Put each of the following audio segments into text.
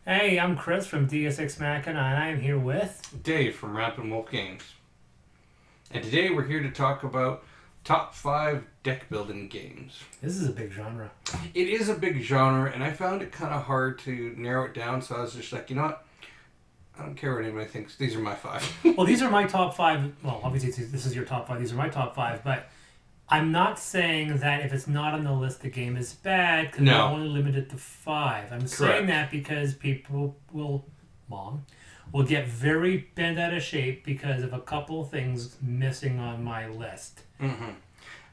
Hey, I'm Chris from DSX Machina, and I am here with... Dave from Rampant Wolf Games. And today we're here to talk about top 5 deck building games. This is a big genre. It is a big genre, and I found it kind of hard to narrow it down, so I was just like, you know what? I don't care what anybody thinks. These are my 5. Well, these are my top 5. Well, obviously this is your top 5. These are my top 5, but I'm not saying that if it's not on the list, the game is bad, because No. we're only limited to 5. I'm saying that because people will get very bent out of shape because of a couple of things missing on my list. Mm-hmm.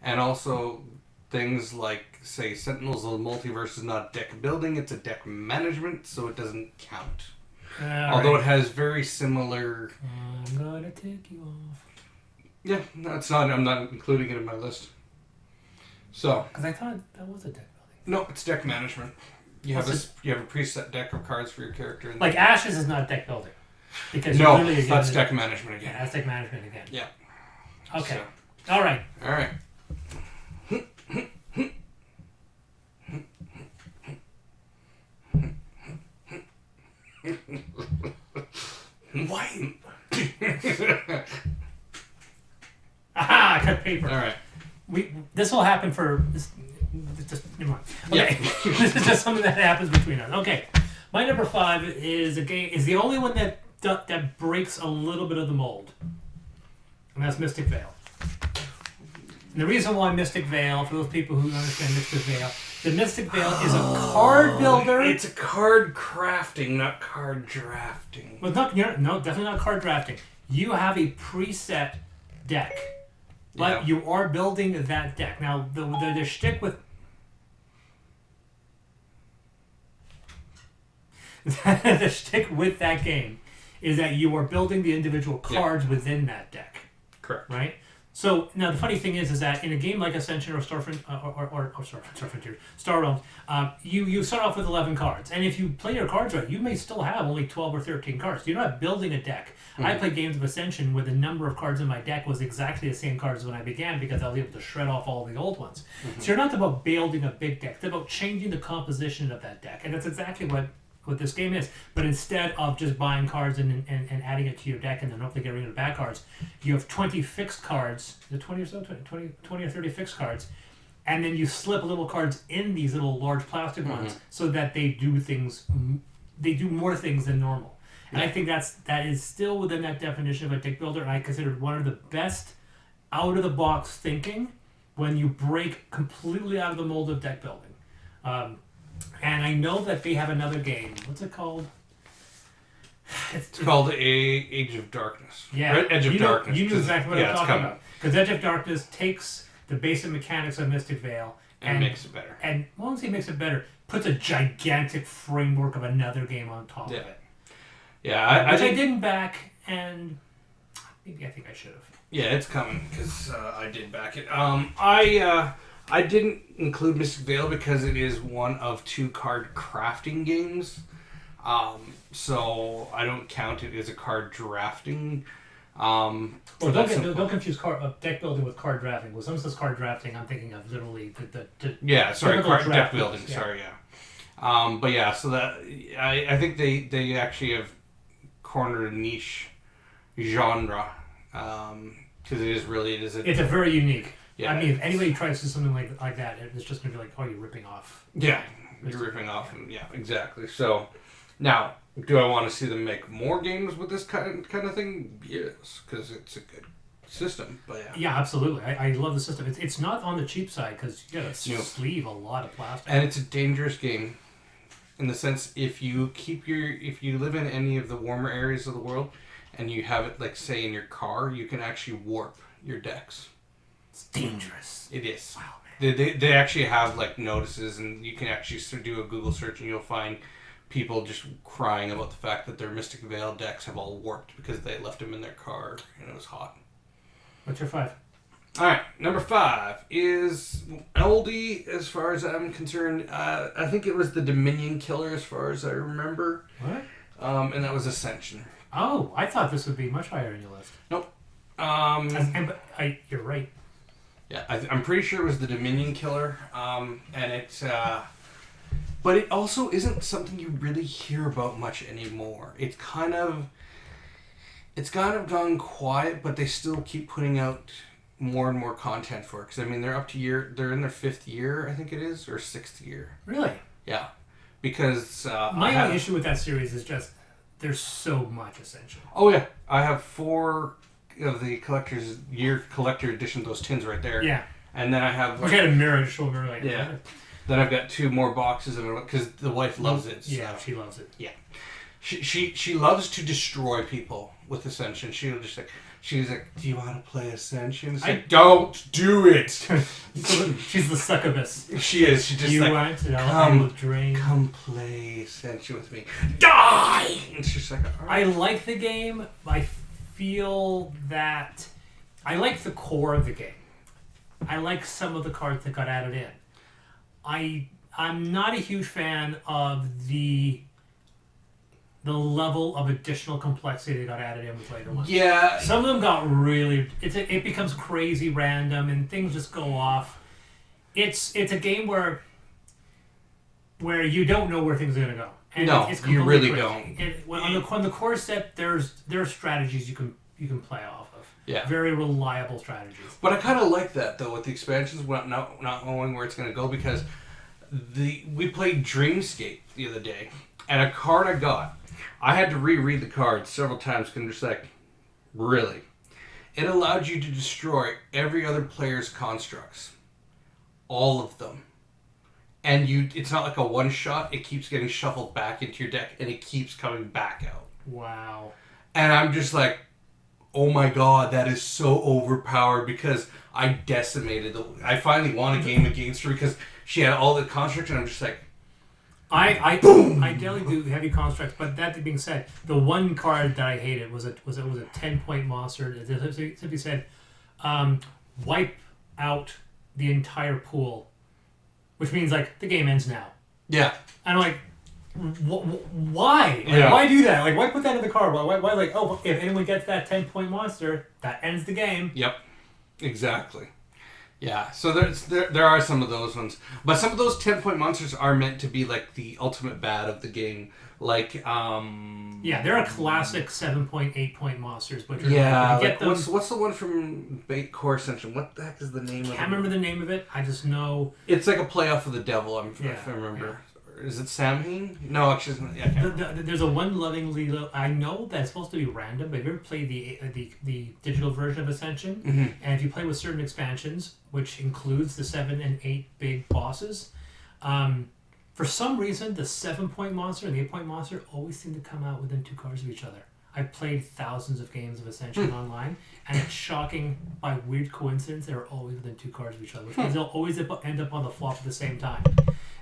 And also things like, say, Sentinels of the Multiverse is not deck building, it's a deck management, so it doesn't count. Although it has very similar... I'm gonna take you off. Yeah, no, it's not. I'm not including it in my list. So... Because I thought that was a deck building. No, it's deck management. You have a preset deck of cards for your character. And like Ashes is not deck building. Because no, that's deck management again. Yeah, that's deck management again. Yeah. Okay. So. All right. All right. Why? Aha! I cut paper. All right. This will happen for this. Just never mind. Okay. Yeah. This is just something that happens between us. Okay. My number 5 is the only one that breaks a little bit of the mold, and that's Mystic Vale. And the reason why Mystic Vale, for those people who understand Mystic Vale, the Mystic Vale is a card builder. It's a card crafting, not card drafting. Well, no, definitely not card drafting. You have a preset deck, but you are building that deck. Now, the shtick with the shtick with that game is that you are building the individual cards within that deck. Correct. Right? So, now the funny thing is that in a game like Ascension or Star Realms, you start off with 11 cards. And if you play your cards right, you may still have only 12 or 13 cards. You're not building a deck. Mm-hmm. I played games of Ascension where the number of cards in my deck was exactly the same cards when I began because I was able to shred off all the old ones. Mm-hmm. So you're not about building a big deck. It's about changing the composition of that deck. And that's exactly what this game is. But instead of just buying cards and adding it to your deck and then hopefully getting rid of the bad cards, you have 20 fixed cards, 20 or so, 20 or 30 fixed cards, and then you slip little cards in these little large plastic ones so that they do more things than normal. And I think that is still within that definition of a deck builder, and I consider it one of the best out-of-the-box thinking when you break completely out of the mold of deck building. And I know that they have another game. What's it called? It's called Age of Darkness. Yeah. Right? Edge of Darkness. You knew exactly what I'm talking about. Because Edge of Darkness takes the basic mechanics of Mystic Vale and makes it better. And once he makes it better, puts a gigantic framework of another game on top of it. Yeah, I didn't back, and maybe I think I should have. Yeah, it's coming because I did back it. I didn't include Mystic Vale because it is one of 2 card crafting games. So I don't count it as a card drafting. Well, don't confuse deck building with card drafting. When someone says card drafting, I'm thinking of literally the deck building. Yeah. Sorry, yeah. But yeah, so that I think they actually have cornered a niche genre because it's a very unique. Yeah. I mean, if anybody tries to do something like that, it's just going to be like, oh, you're ripping off. Yeah, you're ripping off. And yeah, exactly. So, now, do I want to see them make more games with this kind of thing? Yes, because it's a good system. But yeah, absolutely. I love the system. It's not on the cheap side because you got to sleeve a lot of plastic. And it's a dangerous game in the sense if you live in any of the warmer areas of the world and you have it, like, say, in your car, you can actually warp your decks. It's dangerous. It is. Wow, man. They actually have like notices, and you can actually do a Google search, and you'll find people just crying about the fact that their Mystic Vale decks have all warped because they left them in their car and it was hot. What's your 5? All right, number 5 is oldie as far as I'm concerned. I think it was the Dominion Killer as far as I remember. What? And that was Ascension. Oh, I thought this would be much higher on your list. Nope. You're right. Yeah, I'm pretty sure it was the Dominion Killer, and it's But it also isn't something you really hear about much anymore. It's kind of gone quiet, but they still keep putting out more and more content for it. Because I mean, they're in their 5th year, I think it is, or 6th year. Really? Yeah, because my only issue with that series is just there's so much Ascension. Oh yeah, I have 4 of the collector edition, those tins right there. Yeah, and then I have. Which had a mirror, show mirror. Like yeah. Then I've got 2 more boxes of it because the wife loves it. So. Yeah, she loves it. Yeah, she loves to destroy people with Ascension. She's like, do you want to play Ascension? It's like, don't do it. She's the succubus. She is. She just you like, want to come play Ascension with me. Die. And she's like, all right. I like the game. I feel that I like the core of the game. I like some of the cards that got added in. I'm not a huge fan of the level of additional complexity that got added in with later ones. Yeah. Some of them got really... It becomes crazy random and things just go off. It's a game where you don't know where things are going to go. And no, it's you really crazy. don't. On the core set, there are strategies you can play off of. Yeah. Very reliable strategies. But I kind of like that, though, with the expansions, not knowing where it's going to go, because we played Dreamscape the other day, and a card I had to reread the card several times because I'm just like, really? It allowed you to destroy every other player's constructs. All of them. And it's not like a one-shot, it keeps getting shuffled back into your deck, and it keeps coming back out. Wow. And I'm just like, oh my god, that is so overpowered because I decimated I finally won a game against her because she had all the constructs, and I'm just like, I definitely do heavy constructs, but that being said, the one card that I hated was a 10-point monster. It simply said, wipe out the entire pool, which means like the game ends now. Yeah. And I'm like, why? Like, yeah. Why do that? Like, why put that in the card? Why like, oh, if anyone gets that 10-point monster, that ends the game. Yep. Exactly. Yeah, so there are some of those ones. But some of those 10-point monsters are meant to be like the ultimate bad of the game. Like, yeah, they're a classic 7-point, 8-point monsters. But yeah, like, get them, what's the one from Core Ascension? What the heck is the name of it? I can't remember the name of it. I just know... It's like a playoff of the devil, if I remember. Yeah. Is it Samhain? No, actually, there's a one lovingly. I know that it's supposed to be random, but have you ever played the digital version of Ascension? Mm-hmm. And if you play with certain expansions, which includes the 7 and 8 big bosses, for some reason the 7-point monster and the 8-point monster always seem to come out within 2 cards of each other. I've played thousands of games of Ascension online, and it's shocking by weird coincidence they're always within 2 cards of each other, which means they'll always end up on the flop at the same time.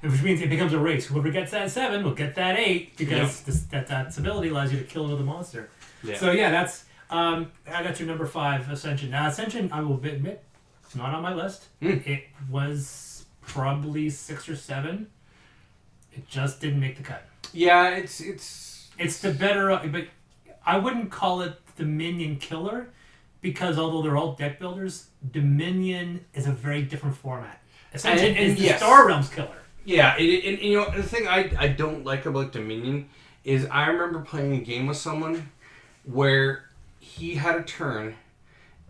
Which means it becomes a race. Whoever gets that 7 will get that 8 because that ability allows you to kill another monster. Yeah. So yeah, that's I got your number 5, Ascension. Now Ascension, I will admit, it's not on my list. It was probably 6 or 7. It just didn't make the cut. Yeah, it's the better, but I wouldn't call it the minion killer because although they're all deck builders, Dominion is a very different format. Ascension is the Star Realms killer. Yeah, and you know, the thing I don't like about Dominion is I remember playing a game with someone where he had a turn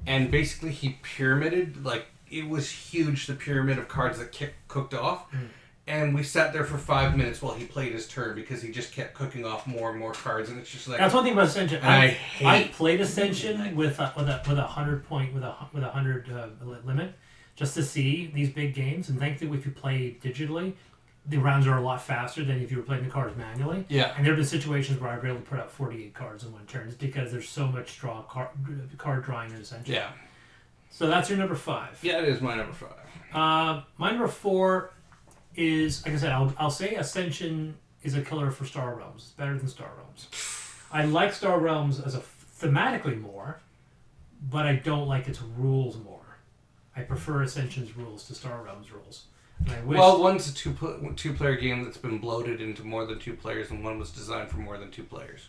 and basically he pyramided, like it was huge, the pyramid of cards that cooked off. And we sat there for 5 minutes while he played his turn because he just kept cooking off more and more cards, and it's just like that's one thing about Ascension. I played Ascension with a 100 limit just to see these big games, and thankfully if you play digitally, the rounds are a lot faster than if you were playing the cards manually. Yeah. And there have been situations where I've really put out 48 cards in one turn just because there's so much card drawing in Ascension. Yeah. So that's your number 5. Yeah, it is my number 5. My number 4 is, like I said, I'll say Ascension is a killer for Star Realms. It's better than Star Realms. I like Star Realms as thematically more, but I don't like its rules more. I prefer Ascension's rules to Star Realms' rules. Well, one's a two-player game that's been bloated into more than 2 players, and one was designed for more than 2 players.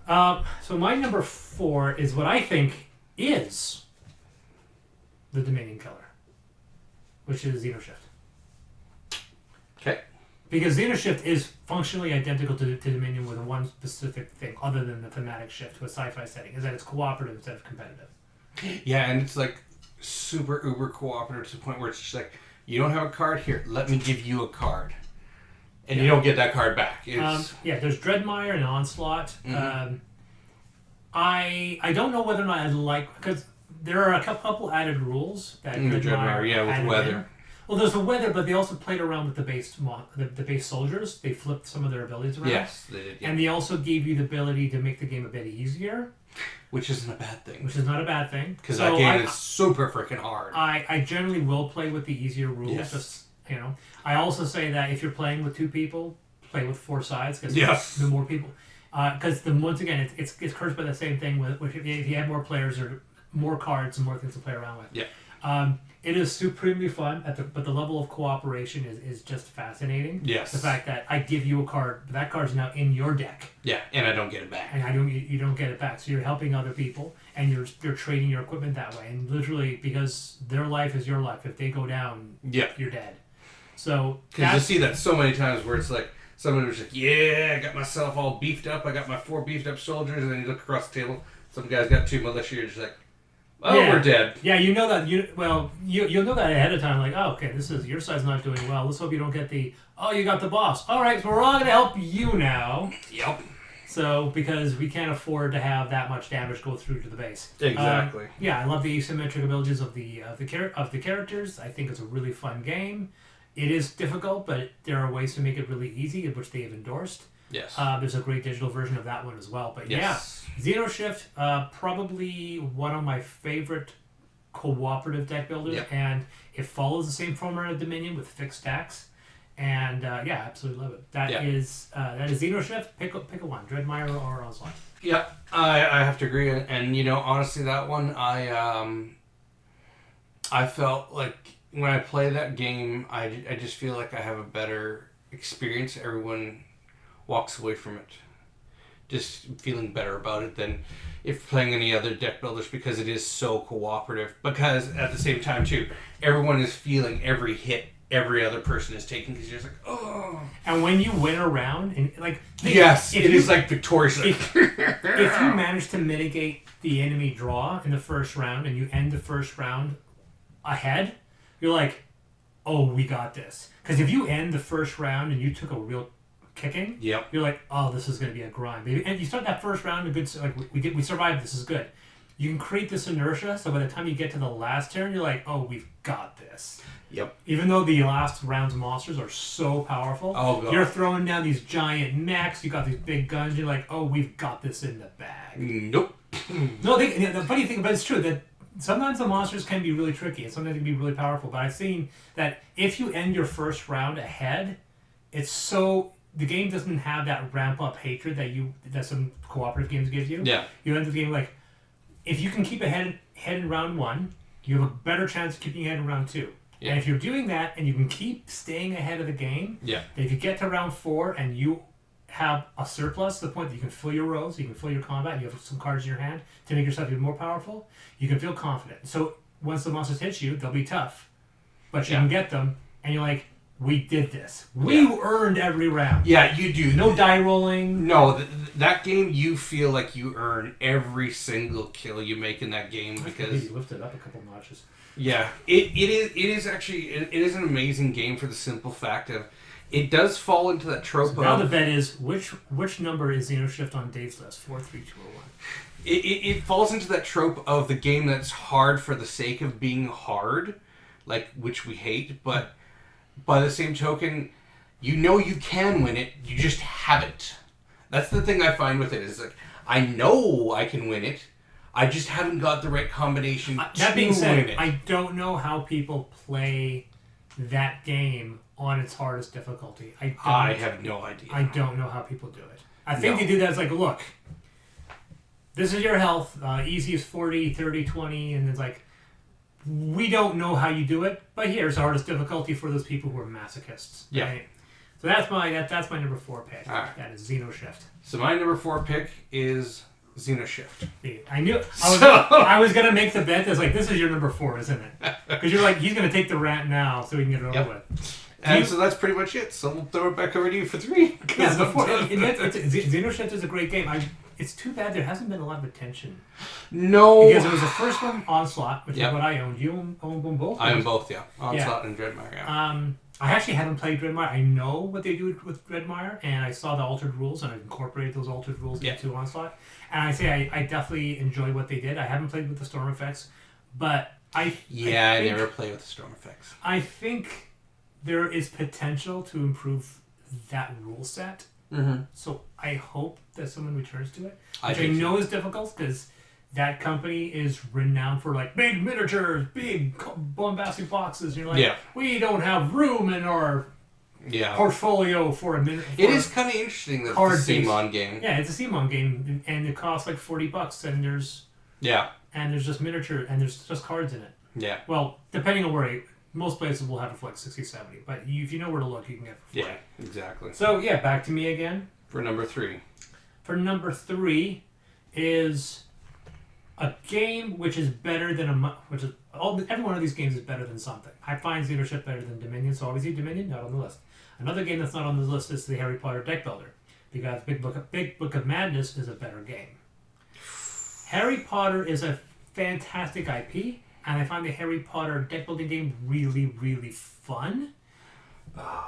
Yeah. So my number 4 is what I think is the Dominion killer, which is Xenoshift. Okay. Because Xenoshift is functionally identical to Dominion with one specific thing, other than the thematic shift to a sci-fi setting, is that it's cooperative instead of competitive. Yeah, and it's like super uber cooperative to the point where it's just like, you don't have a card here, let me give you a card. And you don't get that card back. There's Dreadmire and Onslaught. Mm-hmm. I don't know whether or not I like, because there are a couple added rules that Dreadmire, with weather. In. Well, there's the weather, but they also played around with the base soldiers. They flipped some of their abilities around. Yes, they did. Yeah. And they also gave you the ability to make the game a bit easier. Which isn't a bad thing. Which is not a bad thing. Because that game is super freaking hard. I generally will play with the easier rules. Yes. Just, I also say that if you're playing with 2 people, play with 4 sides. Because the more people... Because once again, it's cursed by the same thing with if you have more players or more cards and more things to play around with. Yeah. It is supremely fun, but the level of cooperation is just fascinating. Yes. The fact that I give you a card, but that card's now in your deck. Yeah, and I don't get it back. And you don't get it back. So you're helping other people, and you're trading your equipment that way. And literally, because their life is your life, if they go down, you're dead. So because you see that so many times where it's like somebody was like, "Yeah, I got myself all beefed up. I got my 4 beefed up soldiers," and then you look across the table, some guy's got 2 militia. You're just like, "Oh, we're dead." Yeah, you know that. You'll know that ahead of time. Like, oh, okay, this is your side's not doing well. Let's hope you don't get the. Oh, you got the boss. All right, so we're all gonna help you now. Yep. So because we can't afford to have that much damage go through to the base. Exactly. I love the asymmetric abilities of the characters. I think it's a really fun game. It is difficult, but there are ways to make it really easy, which they have endorsed. Yes. There's a great digital version of that one as well. But Xenoshift, probably one of my favorite cooperative deck builders, and it follows the same format of Dominion with fixed stacks. And absolutely love it. That is Xenoshift. Pick a one, Dreadmire or Onslaught. Yeah, I have to agree. And honestly, that one I felt like when I play that game, I just feel like I have a better experience. Everyone walks away from it just feeling better about it than if playing any other deck builders, because it is so cooperative. Because at the same time too, everyone is feeling every hit every other person is taking, because you're just like, oh. And when you win a round, and like it is like victorious. If you manage to mitigate the enemy draw in the first round and you end the first round ahead, you're like, oh, we got this. Because if you end the first round and you took a real kicking, you're like, oh, this is going to be a grind. And you start that first round, we survived, this is good. You can create this inertia, so by the time you get to the last turn, you're like, oh, we've got this. Yep. Even though the last round's monsters are so powerful, you're throwing down these giant mechs, you got these big guns, you're like, oh, we've got this in the bag. Nope. No, the funny thing, but it's true that sometimes the monsters can be really tricky and sometimes they can be really powerful, but I've seen that if you end your first round ahead, the game doesn't have that ramp up hatred that some cooperative games give you. Yeah. You end the game like, if you can keep ahead in round 1, you have a better chance of keeping ahead in round 2. Yeah. And if you're doing that and you can keep staying ahead of the game, then if you get to round 4 and you have a surplus to the point that you can fill your rows, you can fill your combat, and you have some cards in your hand to make yourself even more powerful, you can feel confident. So once the monsters hit you, they'll be tough. But you can get them, and you're like, we did this. We earned every round. Yeah, you do. No die rolling. No, that game, you feel like you earn every single kill you make in that game, because you lifted up a couple notches. Yeah, it is an amazing game for the simple fact of it does fall into that trope. So now the bet is which number is Xenoshift on Dave's list? 4, 3, 2, or 1. It falls into that trope of the game that's hard for the sake of being hard, like, which we hate, but by the same token, you can win it, you just haven't. That's the thing I find with it, is like, I know I can win it, I just haven't got the right combination that being said, win it. I don't know how people play that game on its hardest difficulty. I have no idea. I don't know how people do it. I think they do that as like, look, this is your health, easy is 40, 30, 20, and it's like, we don't know how you do it, but here's the hardest difficulty for those people who are masochists. Yeah. Right? So that's my number 4 pick. All right. That is Xenoshift. So my number 4 pick is Xenoshift. I knew I was gonna make the bet that's like, this is your number 4, isn't it? Because you're like, he's gonna take the rant now so we can get it over with. And so that's pretty much it. So we'll throw it back over to you for 3. Yeah, Xenoshift is a great game. It's too bad there hasn't been a lot of attention. No. Because it was the first one, Onslaught, which is what I owned. You own them both? I own both, yeah. Onslaught and Dreadmire, yeah. I actually haven't played Dreadmire. I know what they do with Dreadmire, and I saw the altered rules, and I incorporated those altered rules into Onslaught. And I say I definitely enjoy what they did. I haven't played with the storm effects, but I never play with the storm effects. I think there is potential to improve that rule set. Mm-hmm. So I hope that someone returns to it, which I know is difficult because that company is renowned for like big miniatures, big bombastic boxes. And you're like, we don't have room in our portfolio for a minute. It is kind of interesting that it's a CMON game. Yeah, it's a CMON game, and it costs like $40, and there's just miniature, and there's just cards in it. Yeah. Well, depending on where most places will have it for like 60, 70, but if you know where to look, you can get it for free. Yeah, exactly. So back to me again. For number 3. For number 3 is a game which is better than every one of these games is better than something. I find Xenoshift better than Dominion, so obviously Dominion not on the list. Another game that's not on the list is the Harry Potter deck builder, because Big Book of Madness is a better game. Harry Potter is a fantastic IP, and I find the Harry Potter deck building game really, really fun.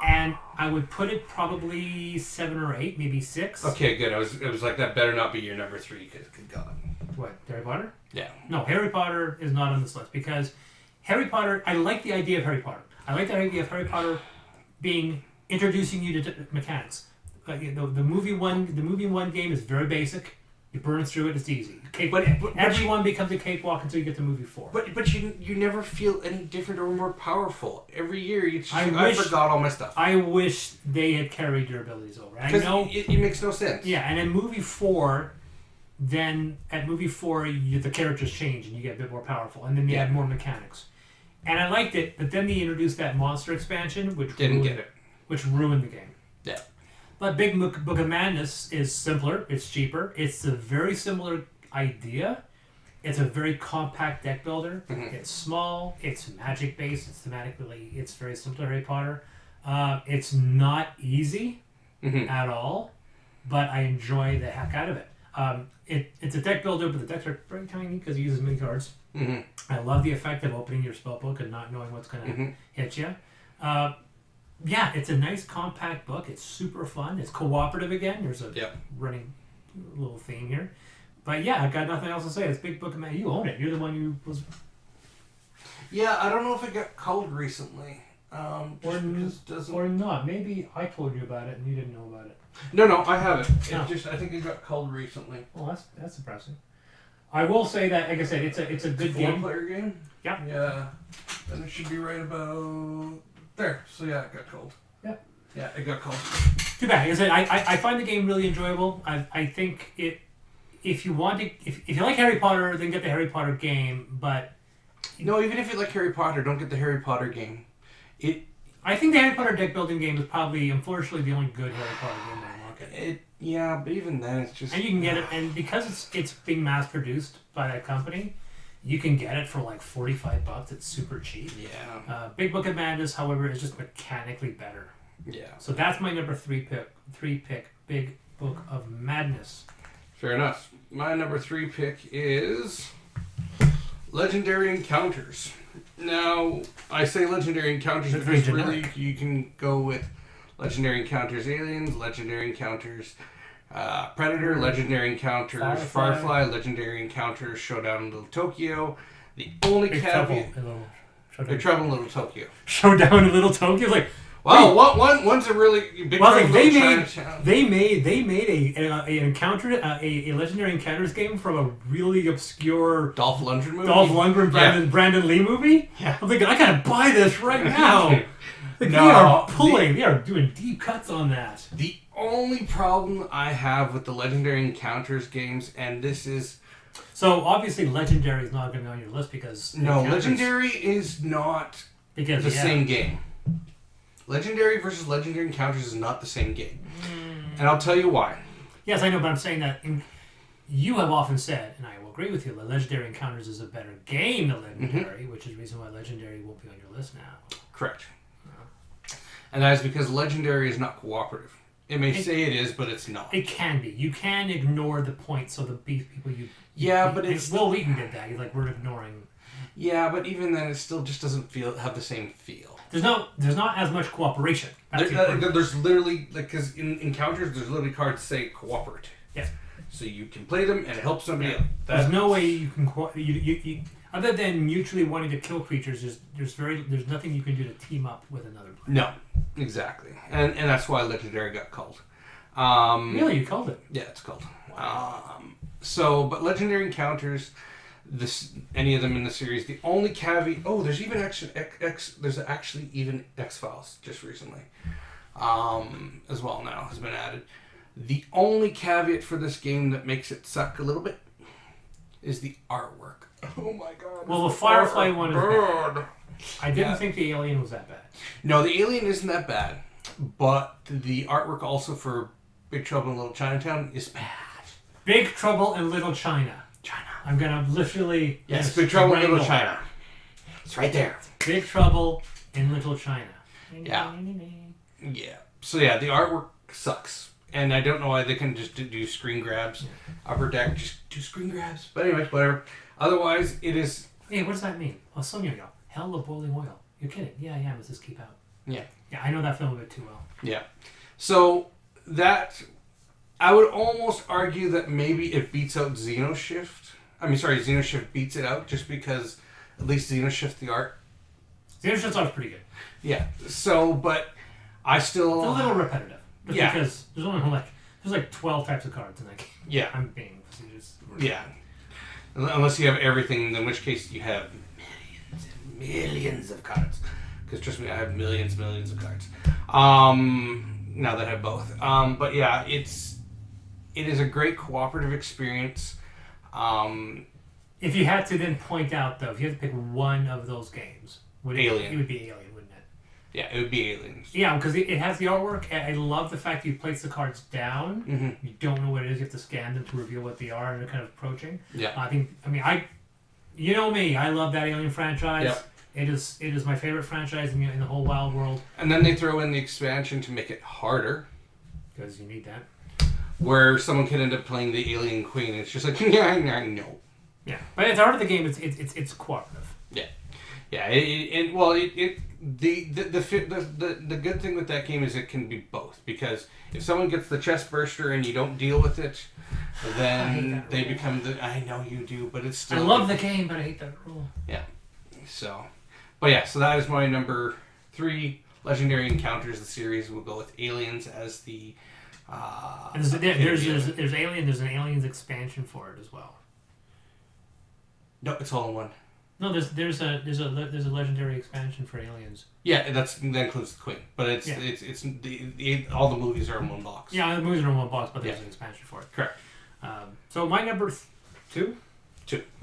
And I would put it probably 7 or 8, maybe 6. Okay, good. It was like that better not be your number 3, because good God. What, Harry Potter? Yeah. No, Harry Potter is not on this list because Harry Potter. I like the idea of Harry Potter. I like the idea of Harry Potter introducing you to mechanics. The movie one game is very basic. You burn through it, it's easy. But everyone becomes a cakewalk until you get to movie 4. But you never feel any different or more powerful. Every year I forgot all my stuff. I wish they had carried your abilities over. Because it makes no sense. Yeah, and in movie 4, then at movie 4 the characters change and you get a bit more powerful, and then you add more mechanics. And I liked it, but then they introduced that monster expansion, which ruined the game. Yeah. But Big Book of Madness is simpler, it's cheaper, it's a very similar idea. It's a very compact deck builder. Mm-hmm. It's small, it's magic based, it's thematically, it's very similar to Harry Potter. It's not easy at all, but I enjoy the heck out of it. It's a deck builder, but the decks are very tiny because it uses mini cards. Mm-hmm. I love the effect of opening your spellbook and not knowing what's going to hit you. It's a nice compact book. It's super fun. It's cooperative again. There's a running little theme here. But I've got nothing else to say. It's Big Book of Madness. You own it. You're the one who was... Yeah, I don't know if it got culled recently. Or not. Maybe I told you about it and you didn't know about it. No, I haven't. I think it got culled recently. Well, that's surprising. I will say that, like I said, it's a good game. 4-player game? Yeah. Yeah. And it should be right about there. So it got culled. Yeah. Yeah, it got culled. Too bad. Like I said, I find the game really enjoyable. I think if you want to, if you like Harry Potter, then get the Harry Potter game. But no, even if you like Harry Potter, don't get the Harry Potter game. I think the Harry Potter deck building game is probably, unfortunately, the only good Harry Potter game on the market. But even then, it's just... And you can get it, and because it's being mass-produced by that company, you can get it for like $45. It's super cheap. Yeah. Big Book of Madness, however, is just mechanically better. Yeah. So that's my number 3 pick, Big Book of Madness. Fair enough. My number 3 pick is Legendary Encounters. Now, I say Legendary Encounters because really you can go with Legendary Encounters Aliens, Legendary Encounters Predator, Legendary Encounters Firefly, Legendary Encounters Showdown in Little Tokyo. The only caveat... Big Trouble in Little Tokyo. Showdown in Little Tokyo? Like... Wow, one's a really big. Well, like they made a Legendary Encounters game from a really obscure Dolph Lundgren Brandon Lee movie. Yeah, I'm thinking I gotta buy this right now. They are doing deep cuts on that. The only problem I have with the Legendary Encounters games, and this is so obviously Legendary is not going to be on your list because Legendary is not the same game. Legendary versus Legendary Encounters is not the same game. And I'll tell you why. Yes, I know, but I'm saying that you have often said, and I will agree with you, that Legendary Encounters is a better game than Legendary, which is the reason why Legendary won't be on your list now. Correct. And that is because Legendary is not cooperative. It may say it is, but it's not. It can be. You can ignore the points, so the people you... Yeah, but it's... Will Wheaton did that. He's like, we're ignoring... Yeah, but even then, it still just doesn't have the same feel. There's not as much cooperation. There's literally, like, because in encounters, there's literally cards that say cooperate. Yeah. So you can play them, and it helps somebody else. There's no way you can... You other than mutually wanting to kill creatures, there's nothing you can do to team up with another player. No, exactly. And that's why Legendary got culled. Really? You called it? Yeah, it's called. But Legendary encounters... any of them in the series. The only caveat... Oh, there's even there's actually even X-Files just recently. As well now has been added. The only caveat for this game that makes it suck a little bit is the artwork. Oh my god. Well, the Firefly one is bad. I didn't think the Alien was that bad. No, the Alien isn't that bad. But the artwork also for Big Trouble in Little Chinatown is bad. Big Trouble in Little China. I'm gonna literally... Yes, Big Trouble in Little China. It's right there. Big Trouble in Little China. Yeah. Yeah. So yeah, the artwork sucks. And I don't know why they can just do screen grabs. Upper Deck, just do screen grabs. But anyways, whatever. Otherwise, it is... Hey, what does that mean? Oh, Sonia, hell of boiling oil. You're kidding. Yeah, let's just keep out. Yeah. Yeah, I know that film a bit too well. Yeah. So, that... I would almost argue that maybe it beats out Xenoshift. Xenoshift beats it out just because at least Xenoshift, the art. Xenoshift's art's pretty good. Yeah. So, but I still... It's a little repetitive. Yeah. Because there's only like 12 types of cards in that game. Yeah. I'm being facetious. Yeah. Unless you have everything, in which case you have millions and millions of cards. Because trust me, I have millions of cards. Now that I have both. But yeah, it is a great cooperative experience. If you had to then point out, though, if you had to pick one of those games, it would be Alien, wouldn't it? Yeah, it would be Aliens. Yeah, because it has the artwork. I love the fact that you place the cards down. Mm-hmm. You don't know what it is. You have to scan them to reveal what they are, and they're kind of approaching. Yeah. You know me. I love that Alien franchise. Yep. It is my favorite franchise in the whole wild world. And then they throw in the expansion to make it harder. Because you need that. Where someone can end up playing the Alien Queen, and it's just like, yeah, I know. Yeah, but at the heart of the game, it's cooperative. Yeah, yeah. The good thing with that game is it can be both, because if someone gets the chest burster and you don't deal with it, then they become the... I know you do, but it's still... I love the game, but I hate that rule. Yeah. So that is my number 3 Legendary Encounters. The series will go with Aliens as the... There's Alien. There's an Aliens expansion for it as well. No, it's all in one. No, there's a Legendary expansion for Aliens. Yeah, that includes the Queen, but it's all the movies are in one box. Yeah, the movies are in one box, but there's an expansion for it. Correct. So my number 2.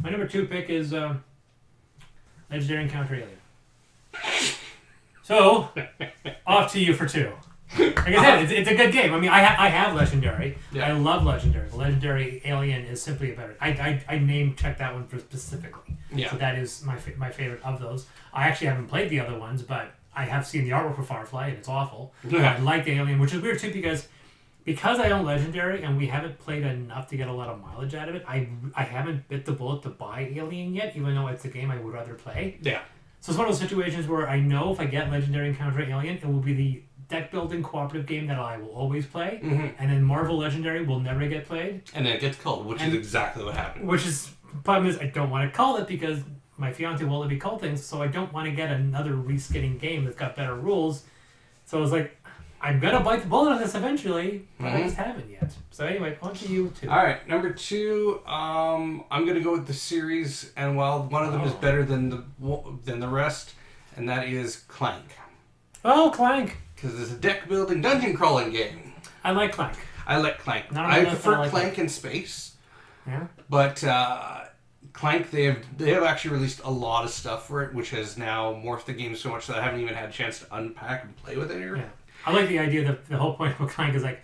My number 2 pick is Legendary Encounter Alien. So off to you for 2. Like I said, it's a good game. I mean, I have Legendary. Yeah. I love Legendary. The Legendary Alien is simply a better... I name-checked that one specifically. Yeah. So that is my favorite of those. I actually haven't played the other ones, but I have seen the artwork for Firefly, and it's awful. Yeah. I like the Alien, which is weird, too, because I own Legendary, and we haven't played enough to get a lot of mileage out of it, I haven't bit the bullet to buy Alien yet, even though it's a game I would rather play. Yeah. So it's one of those situations where I know if I get Legendary Encounter Alien, it will be the deck building cooperative game that I will always play, and then Marvel Legendary will never get played, and then it gets culled, which is exactly what happened. Problem is I don't want to cull it because my fiance won't let me cull things, so I don't want to get another reskinning game that's got better rules. So I was like, I'm gonna bite the bullet on this eventually, but I just haven't yet. So anyway, on to you 2. All right, number 2. I'm gonna go with the series, and while one of them is better than the rest, and that is Clank. Oh, Clank. Because it's a deck building dungeon crawling game. I like Clank. I prefer Clank in space. Yeah. But Clank, they have actually released a lot of stuff for it, which has now morphed the game so much that I haven't even had a chance to unpack and play with it here. Yeah. I like the idea that the whole point of Clank is like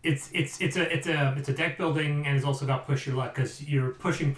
it's a deck building, and it's also got push your luck because you're pushing.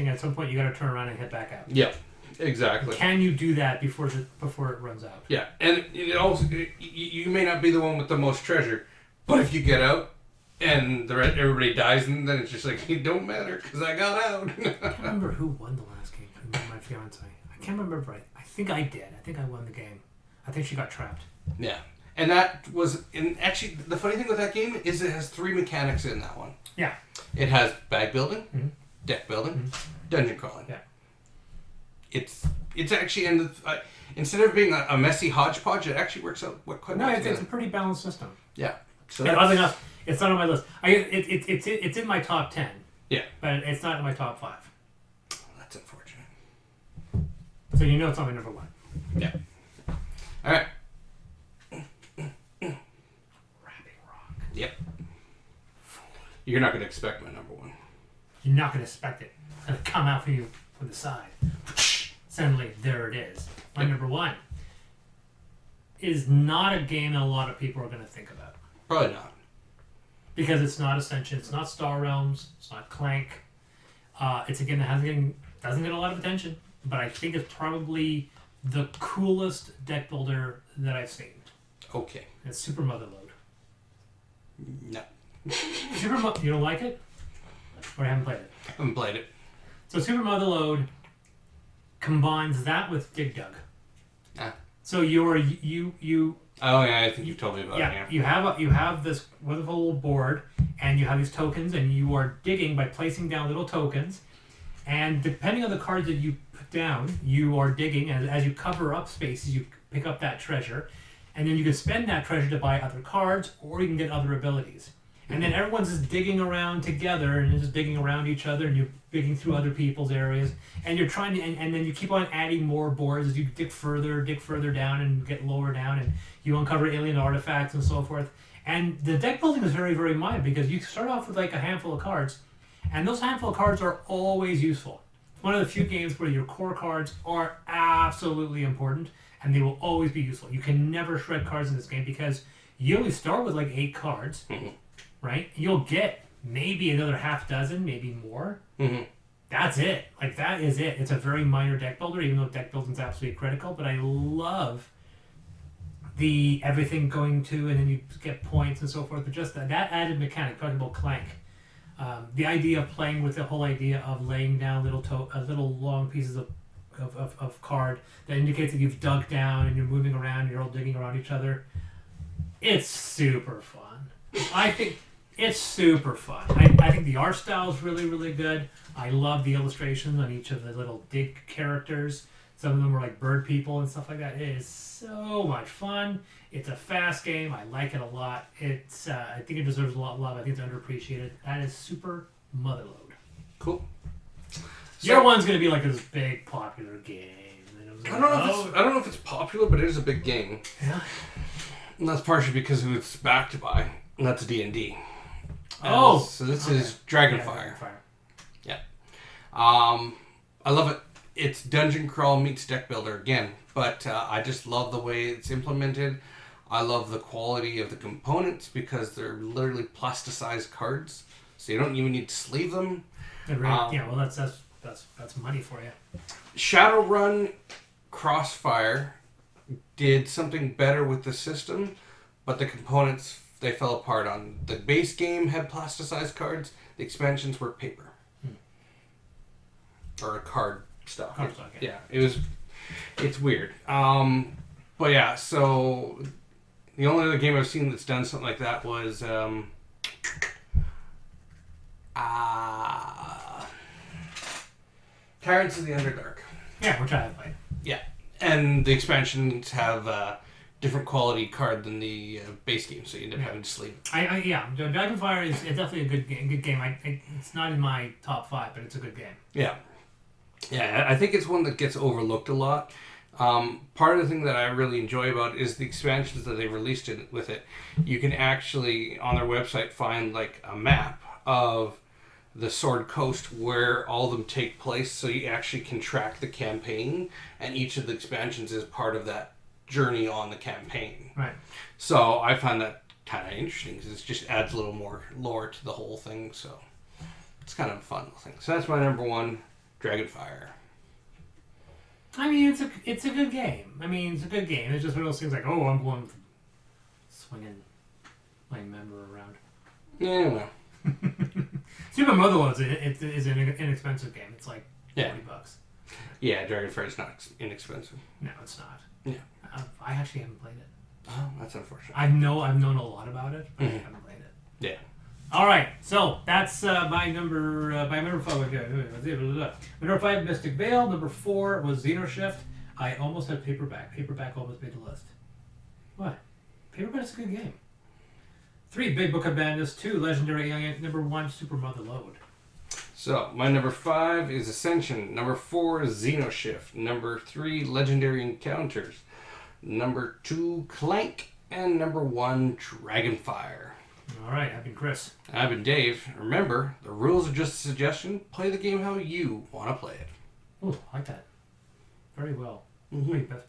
At some point, you got to turn around and head back out. Yeah. Exactly. Can you do that before it runs out? Yeah, and it also you may not be the one with the most treasure, but if you get out and everybody dies, and then it's just like it don't matter because I got out. I can't remember who won the last game. My fiance. I can't remember. I think I did. I think I won the game. I think she got trapped. Yeah, and that was actually the funny thing with that game is it has 3 mechanics in that one. Yeah. It has bag building, deck building, dungeon crawling. Yeah. It's actually instead of being a messy hodgepodge, it actually works out quite well. No, it's a pretty balanced system. Yeah. So oddly enough, it's not on my list. It's in my top 10. Yeah. But it's not in my top 5. That's unfortunate. So you know it's on my number 1. Yeah. All right. Rapping Rock. Yep. You're not going to expect my number 1. You're not going to expect it. It's going to come out for you from the side. Suddenly, there it is. My number 1 is not a game that a lot of people are going to think about. Probably not. Because it's not Ascension, it's not Star Realms, it's not Clank. It's a game that doesn't get a lot of attention, but I think it's probably the coolest deck builder that I've seen. Okay. It's Super Motherload. No. You don't like it? Or I haven't played it? I haven't played it. So Super Motherload combines that with Dig Dug. Ah. So you Oh yeah, I think you've told me about it. Yeah. You have this wonderful little board, and you have these tokens, and you are digging by placing down little tokens, and depending on the cards that you put down, you are digging, and as you cover up spaces, you pick up that treasure, and then you can spend that treasure to buy other cards, or you can get other abilities. And then everyone's just digging around together, and just digging around each other, and you're digging through other people's areas, and you're trying to, and then you keep on adding more boards as you dig further down, and get lower down, and you uncover alien artifacts and so forth. And the deck building is very, very minor, because you start off with like a handful of cards, and those handful of cards are always useful. It's one of the few games where your core cards are absolutely important, and they will always be useful. You can never shred cards in this game, because you only start with like 8 cards. Right? You'll get maybe another half dozen, maybe more. That's it. Like, that is it. It's a very minor deck builder, even though deck building is absolutely critical. But I love the everything going to, and then you get points and so forth. But just that added mechanic, talking about Clank. The idea of playing with the whole idea of laying down little long pieces of card that indicates that you've dug down and you're moving around and you're all digging around each other. It's super fun. I think it's super fun. I think the art style is really, really good. I love the illustrations on each of the little dig characters. Some of them are like bird people and stuff like that. It is so much fun. It's a fast game. I like it a lot. It's I think it deserves a lot of love. I think it's underappreciated. That is Super Motherload. Cool. Your one's going to be like this big popular game. I don't know if it's popular, but it is a big game. Yeah. And that's partially because who it's backed by. And that's D&D. Oh! So this is Dragonfire. Yeah. I love it. It's dungeon crawl meets deck builder again. But I just love the way it's implemented. I love the quality of the components because they're literally plasticized cards. So you don't even need to sleeve them. Yeah, well, that's money for you. Shadowrun Crossfire did something better with the system, but the components they fell apart on. The base game had plasticized cards. The expansions were paper. Or card stock. Card stock, yeah. It's weird. But yeah, so the only other game I've seen that's done something like that was Tyrants of the Underdark. Yeah, which I have played. Yeah, and the expansions have different quality card than the base game, so you end up having to sleeve. Dragonfire is definitely a good game. It's not in my top 5, but it's a good game. Yeah, I think it's one that gets overlooked a lot. Part of the thing that I really enjoy about it is the expansions that they released with it. You can actually on their website find like a map of the Sword Coast where all of them take place, so you actually can track the campaign, and each of the expansions is part of that journey on the campaign. Right. So I find that kind of interesting because it just adds a little more lore to the whole thing. So it's kind of a fun thing. So that's my number 1, Dragonfire. I mean, it's a good game. I mean, it's a good game. It's just one of those things like, oh, I'm going swinging my member around. Yeah, well. Super Motherload is an inexpensive game. It's like $40. Yeah, Dragonfire is not inexpensive. No, it's not. Yeah. I actually haven't played it. Oh, that's unfortunate. I've known a lot about it, but I haven't played it. Yeah. All right, so that's my number 5. Number 5, Mystic Vale. Number 4 was Xenoshift. I almost had Paperback. Paperback almost made the list. What? Paperback's a good game. 3, Big Book of Madness. 2, Legendary Alien. Number 1, Super Motherload. So, my number 5 is Ascension. Number 4 is Xenoshift. Number 3, Legendary Encounters. Number 2, Clank. And number 1, Dragonfire. All right, I've been Chris. I've been Dave. Remember, the rules are just a suggestion. Play the game how you want to play it. Oh, I like that. Very well. Mm-hmm. Wait, Beth